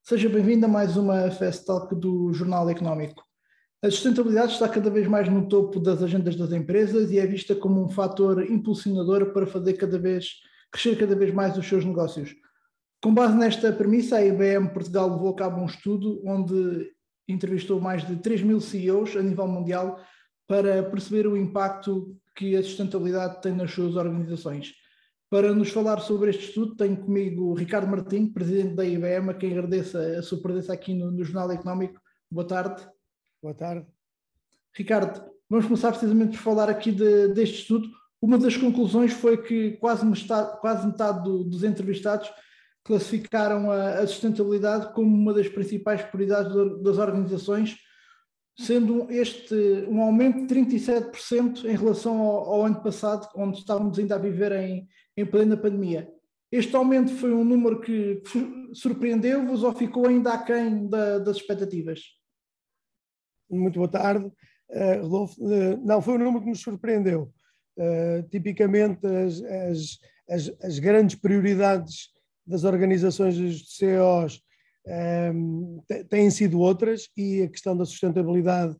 Seja bem-vindo a mais uma Fast Talk do Jornal Económico. A sustentabilidade está cada vez mais no topo das agendas das empresas e é vista como um fator impulsionador para fazer crescer cada vez mais os seus negócios. Com base nesta premissa, a IBM Portugal levou a cabo um estudo onde entrevistou mais de 3.000 CEOs a nível mundial para perceber o impacto que a sustentabilidade tem nas suas organizações. Para nos falar sobre este estudo, tenho comigo o Ricardo Martins, presidente da IBM, a quem agradeço a sua presença aqui no Jornal Económico. Boa tarde. Boa tarde. Ricardo, vamos começar precisamente por falar aqui deste estudo. Uma das conclusões foi que quase metade dos entrevistados classificaram a sustentabilidade como uma das principais prioridades das organizações, sendo este um aumento de 37% em relação ao ano passado, onde estávamos ainda a viver em plena pandemia. Este aumento foi um número que surpreendeu-vos ou ficou ainda aquém das expectativas? Muito boa tarde, Rodolfo. Não, foi um número que nos surpreendeu. Tipicamente as grandes prioridades das organizações dos CEOs têm sido outras e a questão da sustentabilidade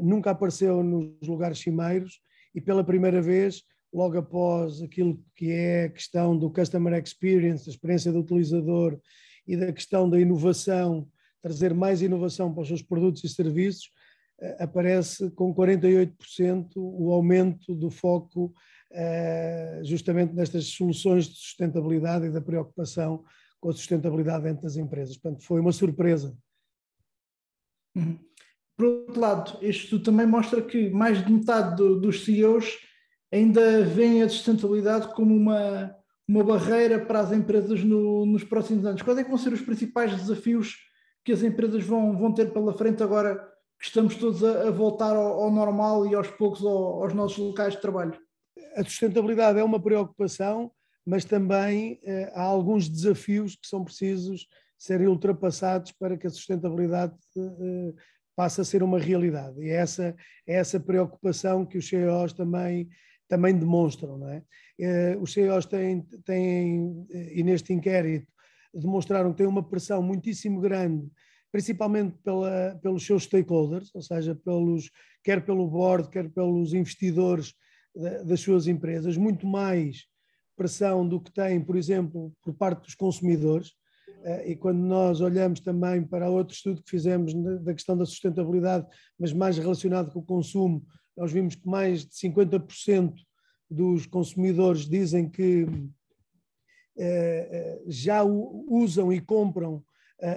nunca apareceu nos lugares cimeiros e pela primeira vez, logo após aquilo que é a questão do Customer Experience, da experiência do utilizador e da questão da inovação, trazer mais inovação para os seus produtos e serviços, aparece com 48% o aumento do foco justamente nestas soluções de sustentabilidade e da preocupação com a sustentabilidade dentro das empresas. Portanto, foi uma surpresa. Por outro lado, este estudo também mostra que mais de metade dos CEOs ainda veem a sustentabilidade como uma barreira para as empresas nos próximos anos. Quais é que vão ser os principais desafios que as empresas vão ter pela frente agora que estamos todos a voltar ao normal e aos poucos aos nossos locais de trabalho? A sustentabilidade é uma preocupação, mas também há alguns desafios que são precisos serem ultrapassados para que a sustentabilidade passe a ser uma realidade. E é essa preocupação que os CEOs também demonstram, não é? Os CEOs têm, e neste inquérito, demonstraram que têm uma pressão muitíssimo grande, principalmente pelos seus stakeholders, ou seja, quer pelo board, quer pelos investidores das suas empresas, muito mais pressão do que têm, por exemplo, por parte dos consumidores. E quando nós olhamos também para outro estudo que fizemos da questão da sustentabilidade, mas mais relacionado com o consumo, nós vimos que mais de 50% dos consumidores dizem que já usam e compram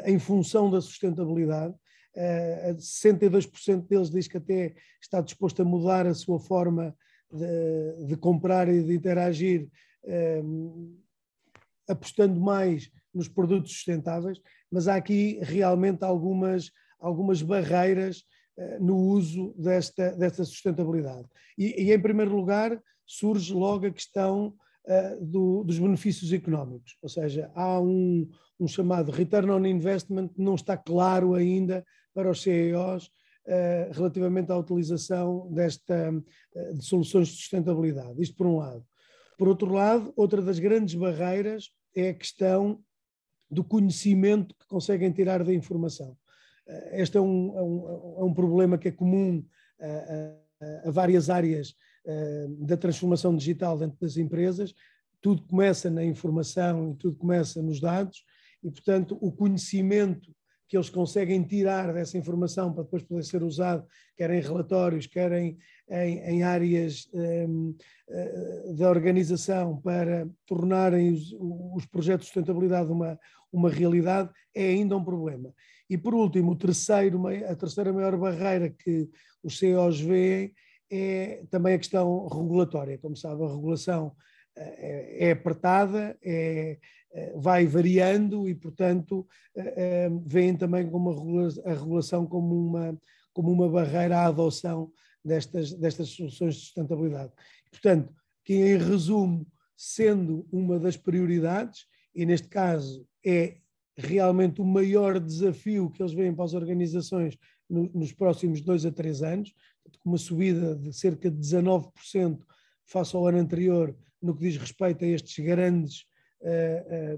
em função da sustentabilidade. 62% deles diz que até está disposto a mudar a sua forma de comprar e de interagir, apostando mais nos produtos sustentáveis, mas há aqui realmente algumas barreiras no uso desta sustentabilidade. E em primeiro lugar surge logo a questão dos benefícios económicos, ou seja, há um chamado Return on Investment que não está claro ainda para os CEOs relativamente à utilização de soluções de sustentabilidade. Isto por um lado. Por outro lado, outra das grandes barreiras é a questão do conhecimento que conseguem tirar da informação. Este é um problema que é comum a várias áreas da transformação digital dentro das empresas. Tudo começa na informação e tudo começa nos dados e, portanto, o conhecimento que eles conseguem tirar dessa informação para depois poder ser usado, quer em relatórios, quer em áreas da organização para tornarem os projetos de sustentabilidade uma realidade, é ainda um problema. E por último, a terceira maior barreira que os CEOs veem é também a questão regulatória. Como sabe, a regulação é apertada, vai variando e, portanto, veem também a regulação como uma barreira à adoção destas soluções de sustentabilidade. Portanto, que em resumo, sendo uma das prioridades, e neste caso é realmente o maior desafio que eles veem para as organizações nos próximos 2 a 3 anos, com uma subida de cerca de 19% face ao ano anterior, no que diz respeito a estes grandes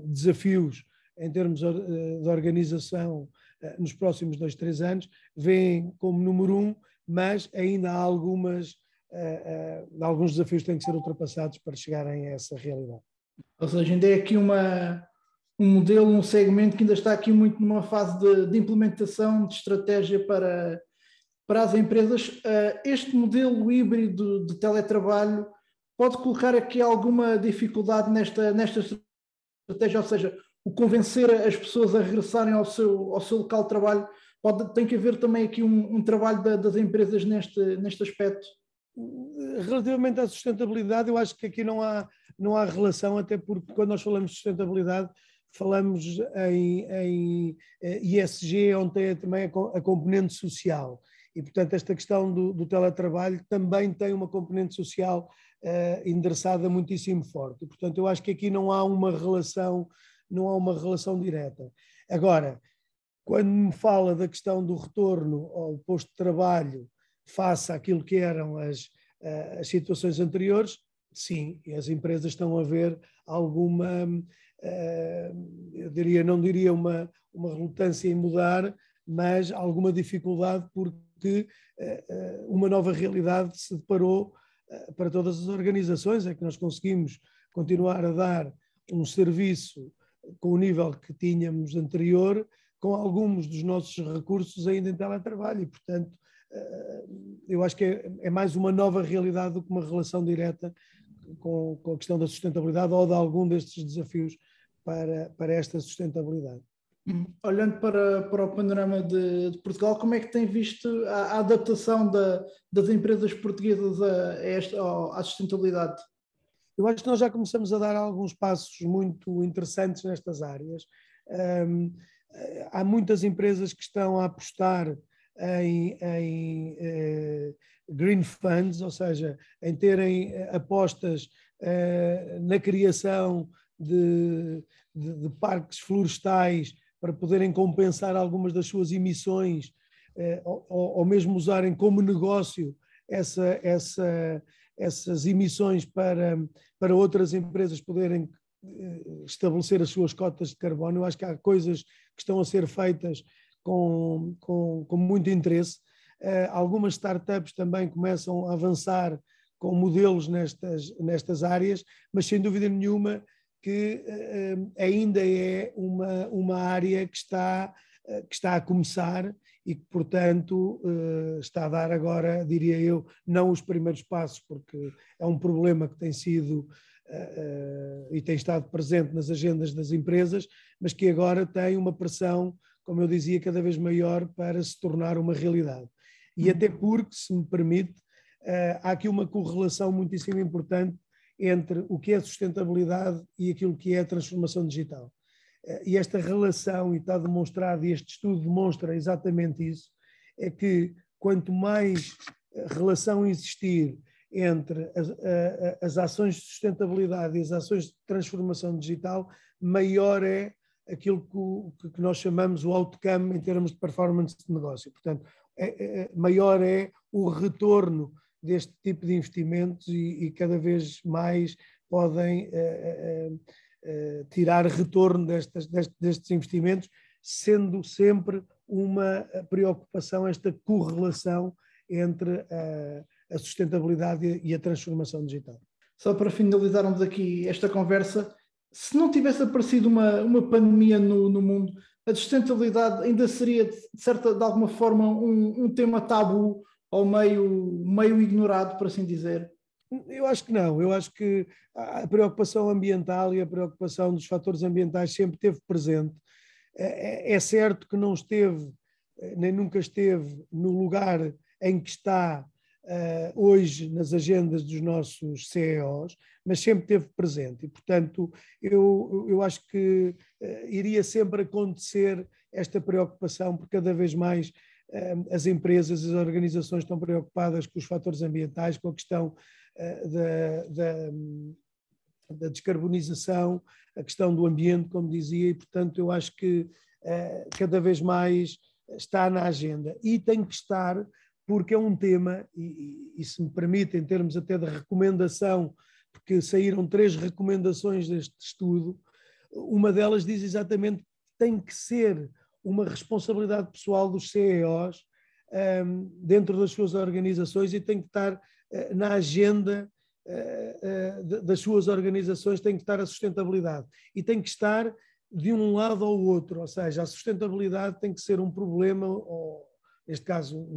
desafios em termos de organização nos próximos 2, 3 anos, vêem como número 1, mas ainda há alguns desafios que têm que ser ultrapassados para chegarem a essa realidade. Ou seja, ainda é aqui um modelo, um segmento que ainda está aqui muito numa fase de implementação de estratégia para as empresas. Este modelo híbrido de teletrabalho pode colocar aqui alguma dificuldade nesta estratégia, ou seja, o convencer as pessoas a regressarem ao seu local de trabalho, tem que haver também aqui um trabalho das empresas neste aspecto. Relativamente à sustentabilidade, eu acho que aqui não há relação, até porque quando nós falamos de sustentabilidade, falamos em ESG, onde tem também a componente social. E, portanto, esta questão do teletrabalho também tem uma componente social endereçada muitíssimo forte. E, portanto, eu acho que aqui não há uma relação direta. Agora, quando me fala da questão do retorno ao posto de trabalho face àquilo que eram as situações anteriores, sim, e as empresas estão a ver alguma, não diria uma relutância em mudar, mas alguma dificuldade porque uma nova realidade se deparou para todas as organizações, é que nós conseguimos continuar a dar um serviço com o nível que tínhamos anterior, com alguns dos nossos recursos ainda em teletrabalho, e portanto eu acho que é mais uma nova realidade do que uma relação direta com a questão da sustentabilidade ou de algum destes desafios para esta sustentabilidade. Olhando para o panorama de Portugal, como é que tem visto a adaptação das empresas portuguesas à sustentabilidade? Eu acho que nós já começamos a dar alguns passos muito interessantes nestas áreas. Há muitas empresas que estão a apostar em green funds, ou seja, em terem apostas na criação de parques florestais para poderem compensar algumas das suas emissões, ou mesmo usarem como negócio essas emissões para outras empresas poderem estabelecer as suas cotas de carbono. Eu acho que há coisas que estão a ser feitas com muito interesse. Algumas startups também começam a avançar com modelos nestas áreas, mas sem dúvida nenhuma que ainda é uma área que está a começar e que, portanto, está a dar agora, diria eu, não os primeiros passos, porque é um problema que tem sido e tem estado presente nas agendas das empresas, mas que agora tem uma pressão, como eu dizia, cada vez maior para se tornar uma realidade. E até porque, se me permite, há aqui uma correlação muitíssimo importante entre o que é sustentabilidade e aquilo que é a transformação digital. E esta relação, e está demonstrado, e este estudo demonstra exatamente isso, é que quanto mais relação existir entre as ações de sustentabilidade e as ações de transformação digital, maior é aquilo que nós chamamos o outcome em termos de performance de negócio. Portanto, maior é o retorno deste tipo de investimentos e cada vez mais podem tirar retorno destes investimentos, sendo sempre uma preocupação esta correlação entre a sustentabilidade e a transformação digital. Só para finalizarmos aqui esta conversa, se não tivesse aparecido uma pandemia no mundo, a sustentabilidade ainda seria, de alguma forma, um tema tabu ou meio ignorado, por assim dizer? Eu acho que não. Eu acho que a preocupação ambiental e a preocupação dos fatores ambientais sempre esteve presente. É certo que não esteve, nem nunca esteve no lugar em que está hoje nas agendas dos nossos CEOs, mas sempre esteve presente. E, portanto, eu acho que iria sempre acontecer esta preocupação, porque cada vez mais as empresas, as organizações estão preocupadas com os fatores ambientais, com a questão da descarbonização, a questão do ambiente, como dizia, e, portanto, eu acho que cada vez mais está na agenda. E tem que estar, porque é um tema, e se me permite, em termos até de recomendação, porque saíram 3 recomendações deste estudo, uma delas diz exatamente tem que ser uma responsabilidade pessoal dos CEOs dentro das suas organizações e tem que estar na agenda das suas organizações, tem que estar a sustentabilidade e tem que estar de um lado ao outro, ou seja, a sustentabilidade tem que ser um problema, ou neste caso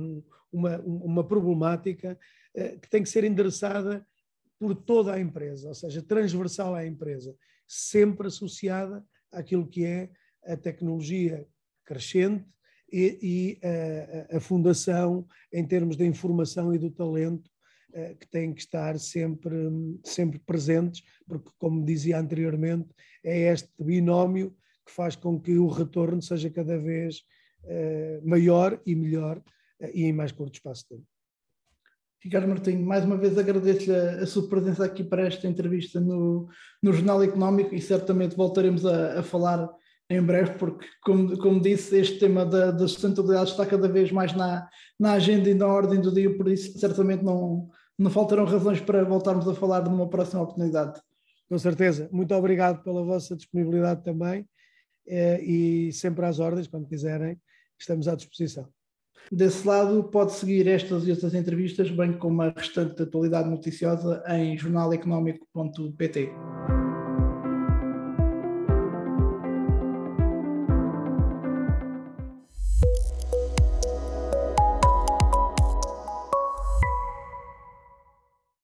uma problemática que tem que ser endereçada por toda a empresa, ou seja, transversal à empresa, sempre associada àquilo que é a tecnologia crescente e a fundação em termos da informação e do talento que têm que estar sempre presentes, porque, como dizia anteriormente, é este binómio que faz com que o retorno seja cada vez maior e melhor e em mais curto espaço de tempo. Ricardo Martinho, mais uma vez agradeço-lhe a sua presença aqui para esta entrevista no Jornal Económico e certamente voltaremos a falar em breve, porque, como disse, este tema da sustentabilidade está cada vez mais na agenda e na ordem do dia, por isso certamente não faltarão razões para voltarmos a falar numa próxima oportunidade. Com certeza. Muito obrigado pela vossa disponibilidade também e sempre às ordens, quando quiserem, estamos à disposição. Desse lado, pode seguir estas e outras entrevistas, bem como a restante atualidade noticiosa em jornaleconómico.pt.